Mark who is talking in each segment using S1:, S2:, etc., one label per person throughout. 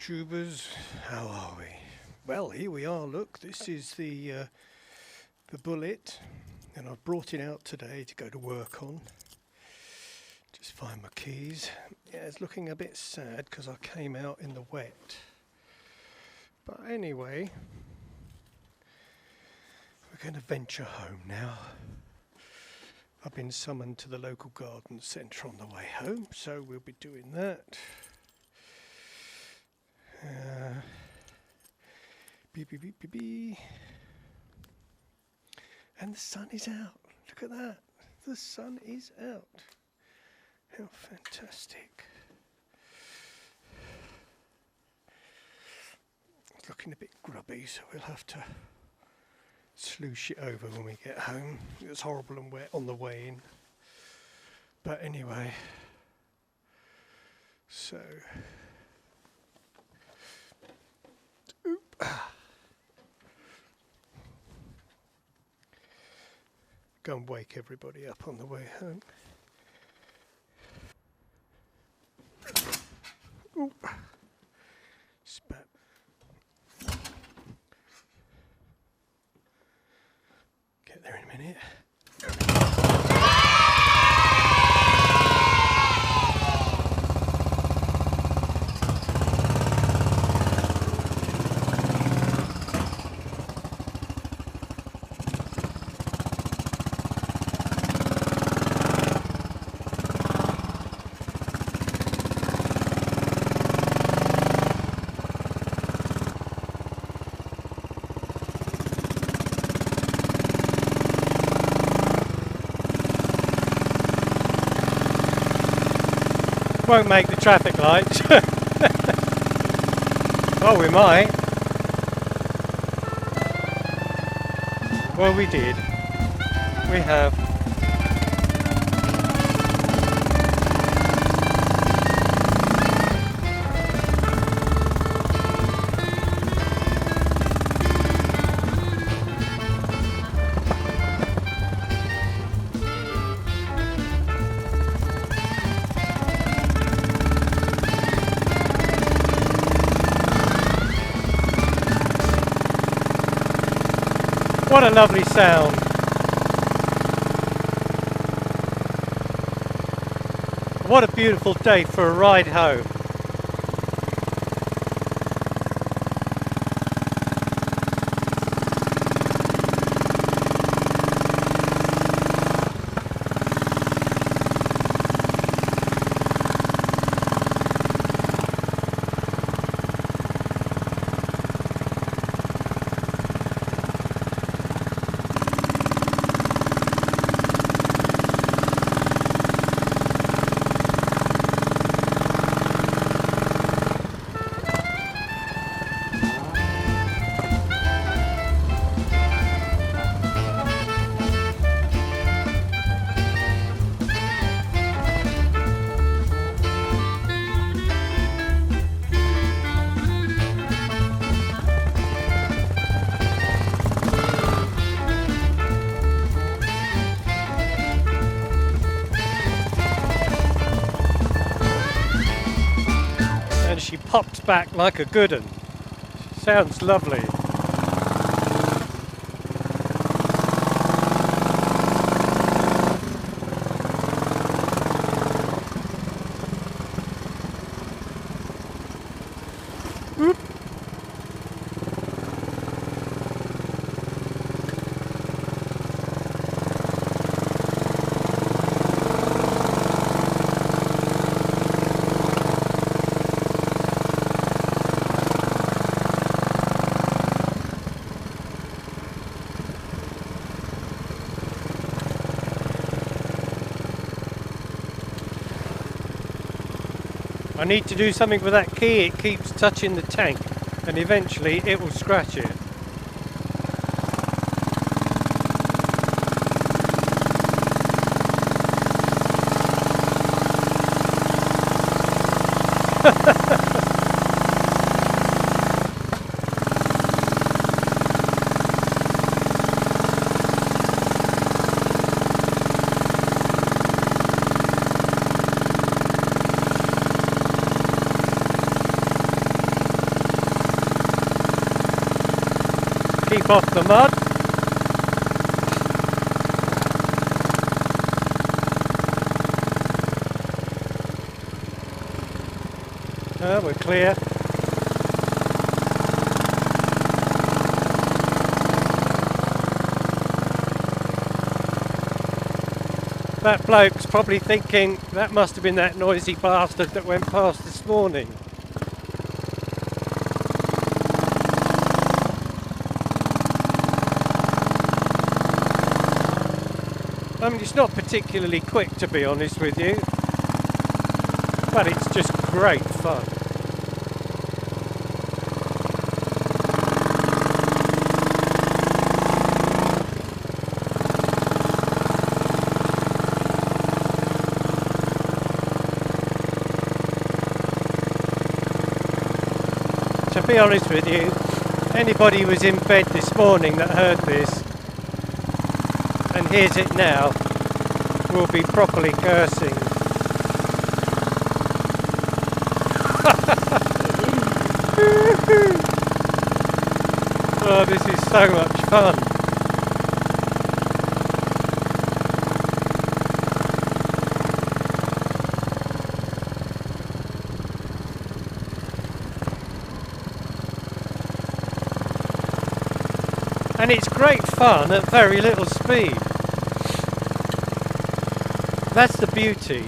S1: YouTubers, how are we? Well, here we are. Look, this is the Bullet, and I've brought it out today to go to work on. Just find my keys. Yeah, it's looking a bit sad because I came out in the wet. But anyway, we're going to venture home now. I've been summoned to the local garden centre on the way home, so we'll be doing that. Beep, beep, beep, beep, beep. And the sun is out. Look at that. The sun is out. How fantastic. It's looking a bit grubby, so we'll have to sloosh it over when we get home. It was horrible and wet on the way in. But anyway, so... Go and wake everybody up on the way home. Ooh. Spat. Get there in a minute. Won't make the traffic lights. Well, we might. Well, we did. We have. What a lovely sound. What a beautiful day for a ride home. She popped back like a good one. Sounds lovely. Oop. I need to do something with that key. It keeps touching the tank and eventually it will scratch it. keep off the mud. We're clear. That bloke's probably thinking that must have been that noisy bastard that went past this morning. I mean, it's not particularly quick, to be honest with you, but it's just great fun. To be honest with you, anybody who was in bed this morning that heard this and hears it now will be properly cursing. Oh, this is so much fun. And it's great fun at very little speed. That's the beauty.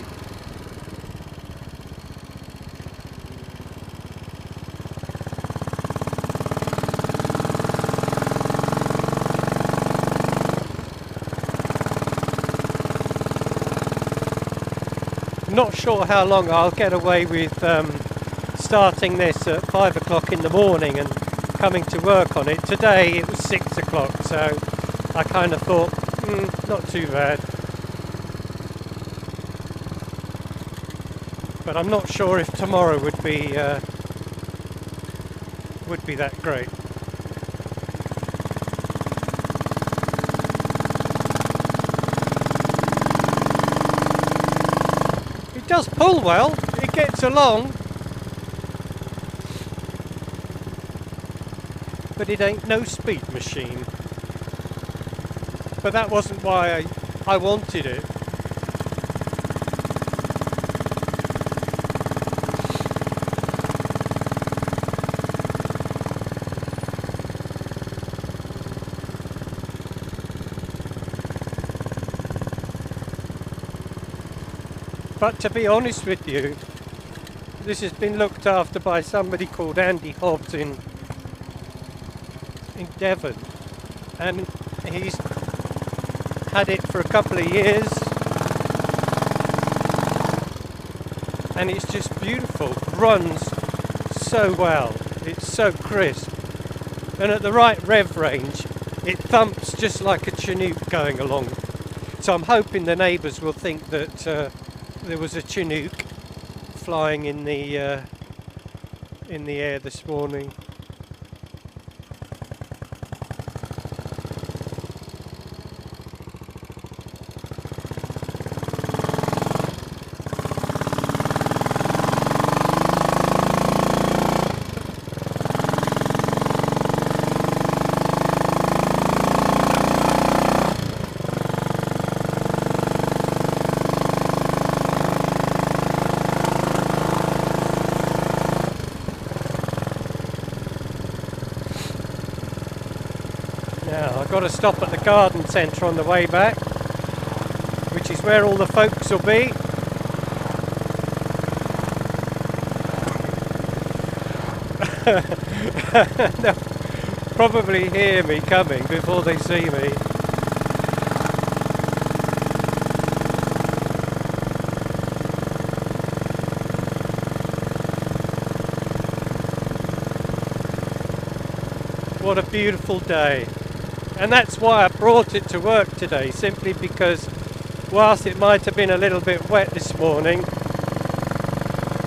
S1: Not sure how long I'll get away with starting this at 5 o'clock in the morning and coming to work on it. Today it was 6 o'clock, so I kind of thought, not too bad. But I'm not sure if tomorrow would be that great. It does pull well, it gets along, but it ain't no speed machine. But that wasn't why I wanted it. But to be honest with you, this has been looked after by somebody called Andy Hobbs in Devon, and he's had it for a couple of years, and it's just beautiful. Runs so well, it's so crisp, and at the right rev range it thumps just like a Chinook going along. So I'm hoping the neighbours will think that there was a Chinook flying in the air this morning. Now, I've got to stop at the garden centre on the way back, which is where all the folks will be. They'll probably hear me coming before they see me. What a beautiful day. And that's why I brought it to work today, simply because whilst it might have been a little bit wet this morning,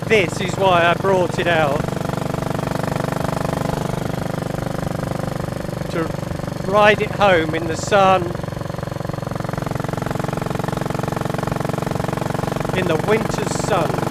S1: this is why I brought it out. To ride it home in the sun, in the winter's sun.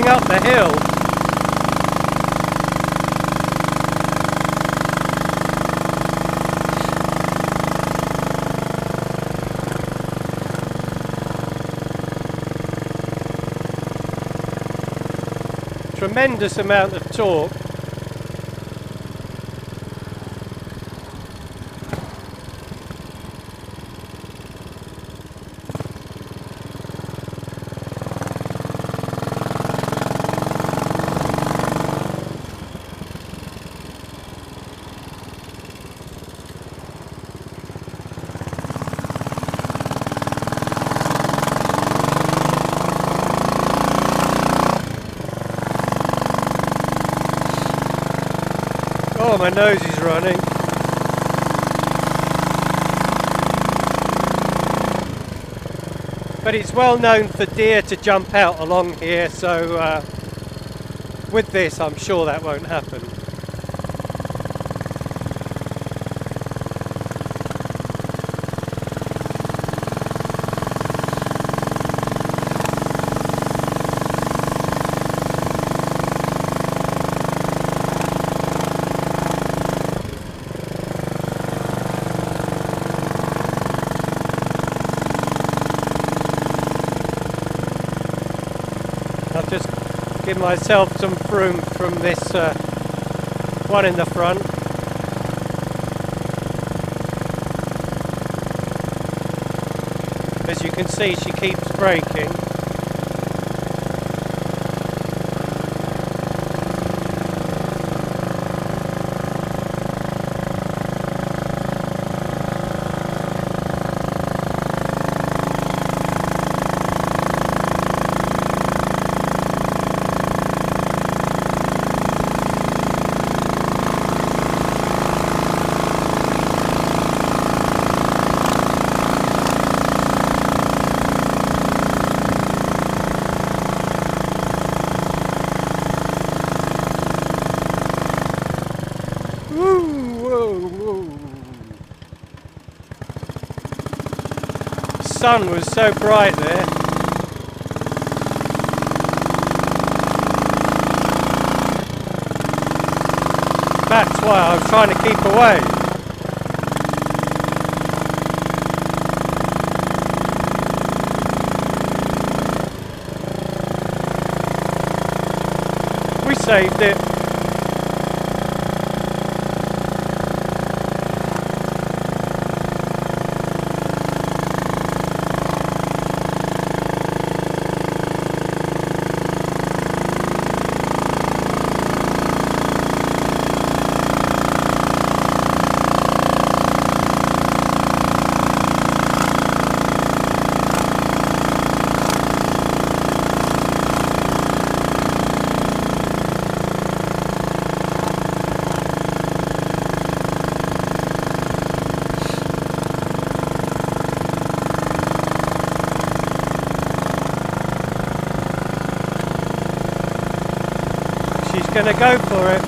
S1: going up the hill. Tremendous amount of torque. Oh, my nose is running. But it's well known for deer to jump out along here, so with this I'm sure that won't happen. I'll just give myself some room from this one in the front. As you can see, she keeps braking. The sun was so bright there. That's why I was trying to keep away. We saved it. She's going to go for it.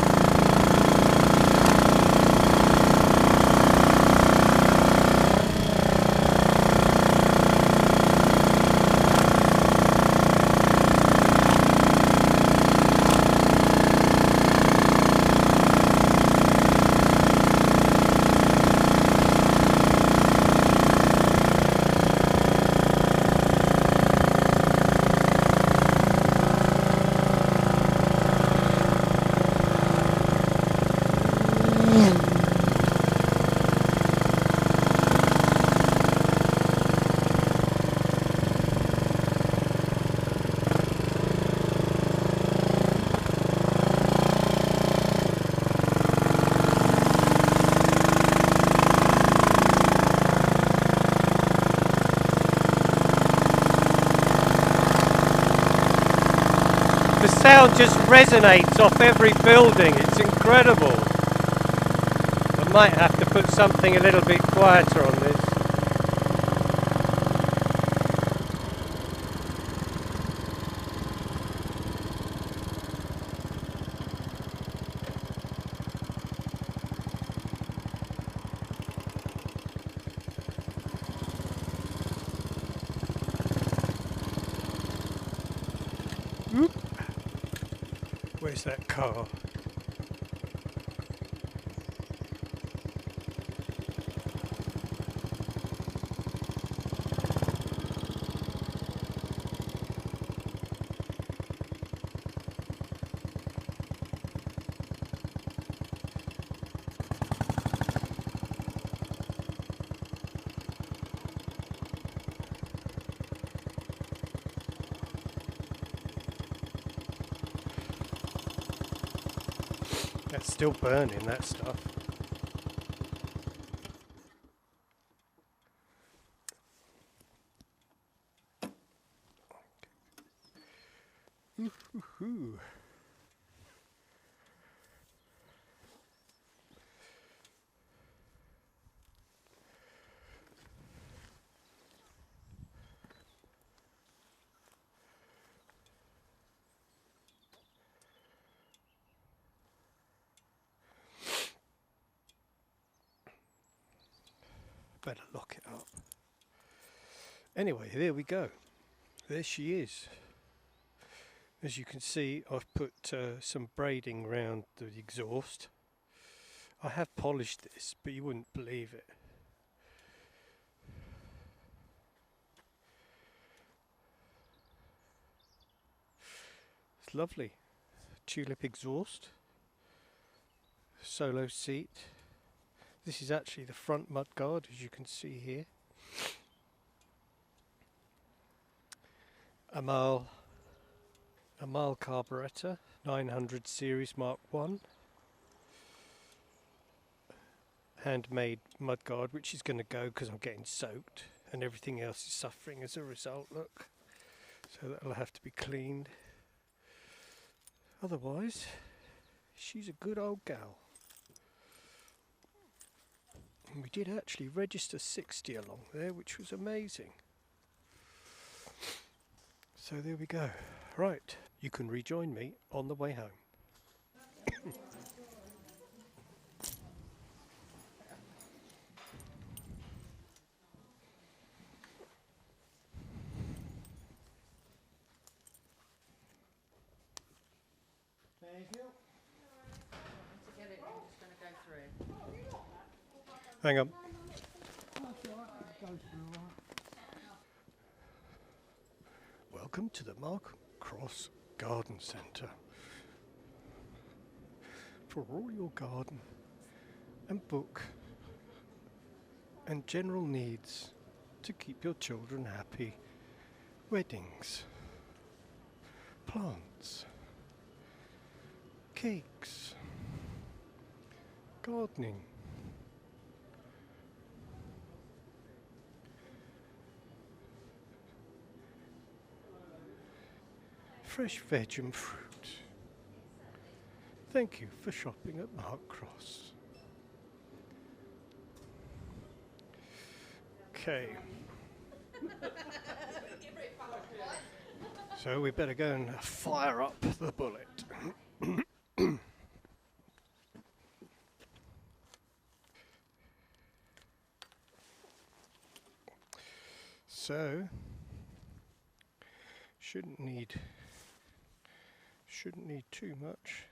S1: The sound just resonates off every building. It's incredible. I might have to put something a little bit quieter on this. Oop. Where's that car? That's still burning, that stuff. Ooh. Better lock it up. Anyway, there we go. There she is. As you can see, I've put some braiding round the exhaust. I have polished this, but you wouldn't believe it. It's lovely. Tulip exhaust. Solo seat. This is actually the front mudguard, as you can see here. A mile carburetor, 900 series Mark 1. Handmade mudguard, which is going to go because I'm getting soaked and everything else is suffering as a result, look. So that'll have to be cleaned. Otherwise, she's a good old gal. And we did actually register 60 along there, which was amazing. So there we go. Right, you can rejoin me on the way home. Thank you.
S2: To get it, I'm just going to go through.
S1: Hang on. Welcome to the Mark Cross Garden Centre for all your garden and book and general needs to keep your children happy. Weddings, plants, cakes, gardening, fresh veg and fruit. Thank you for shopping at Mark Cross. Okay. So we better go and fire up the bullet. So shouldn't need too much.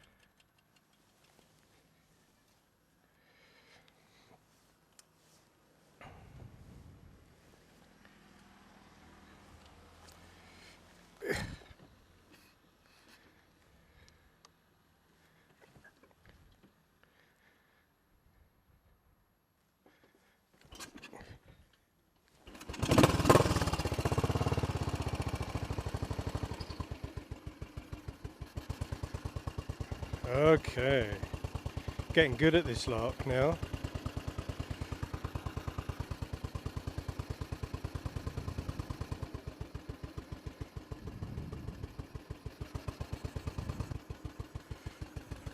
S1: Okay, getting good at this lark now.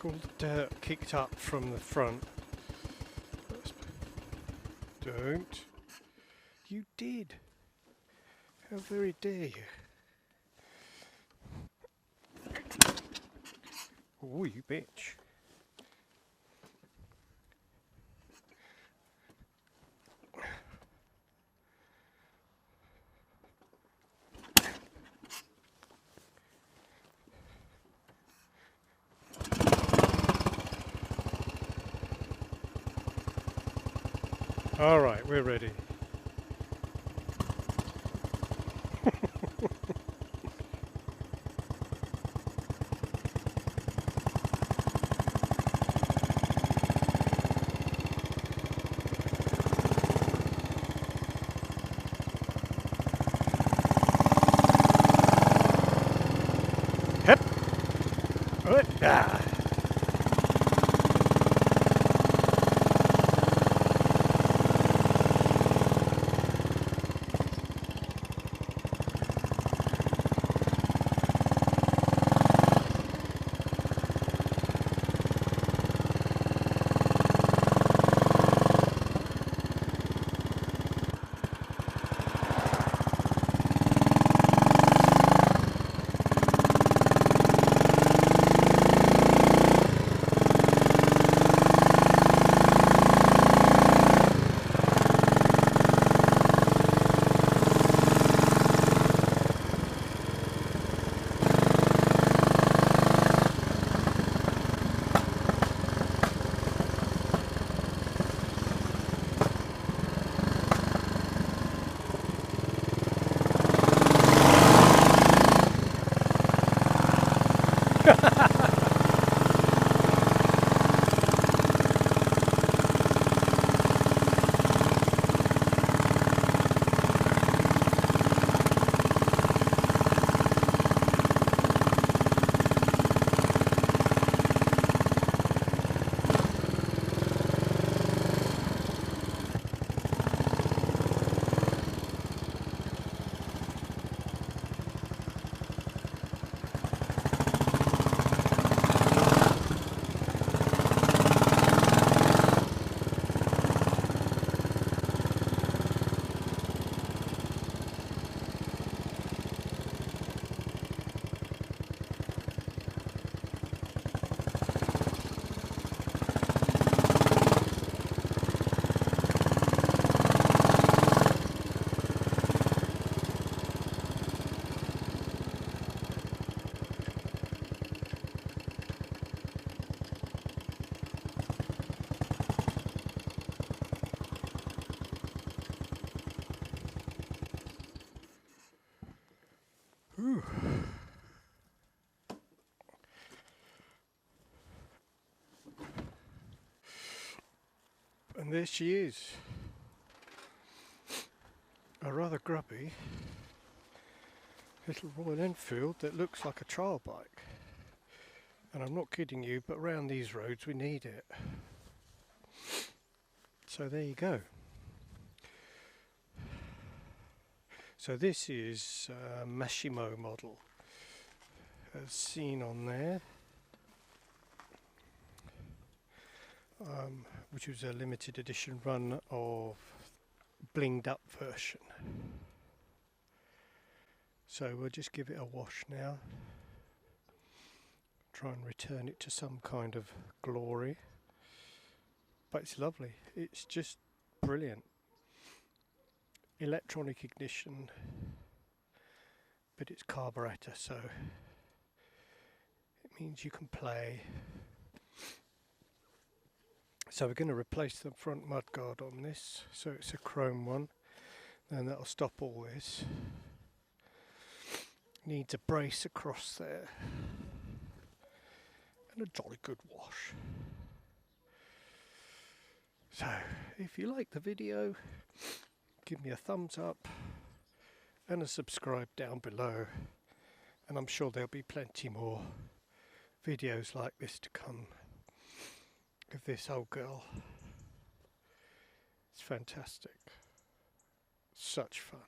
S1: All the dirt kicked up from the front. Don't. You did. How very dare you. Oh, you bitch. All right, we're ready. Hep. Ah. Ooh. And there she is, a rather grubby little Royal Enfield that looks like a trial bike. And I'm not kidding you, but around these roads we need it. So there you go. So this is a Machismo model, as seen on there, which was a limited edition run of blinged up version. So we'll just give it a wash now, try and return it to some kind of glory. But it's lovely, it's just brilliant. Electronic ignition, but it's carburetor, so it means you can play. So we're going to replace the front mudguard on this, so it's a chrome one, and that'll stop all this. Needs a brace across there and a jolly good wash. So if you like the video, give me a thumbs up and a subscribe down below, and I'm sure there'll be plenty more videos like this to come of this old girl. It's fantastic, such fun.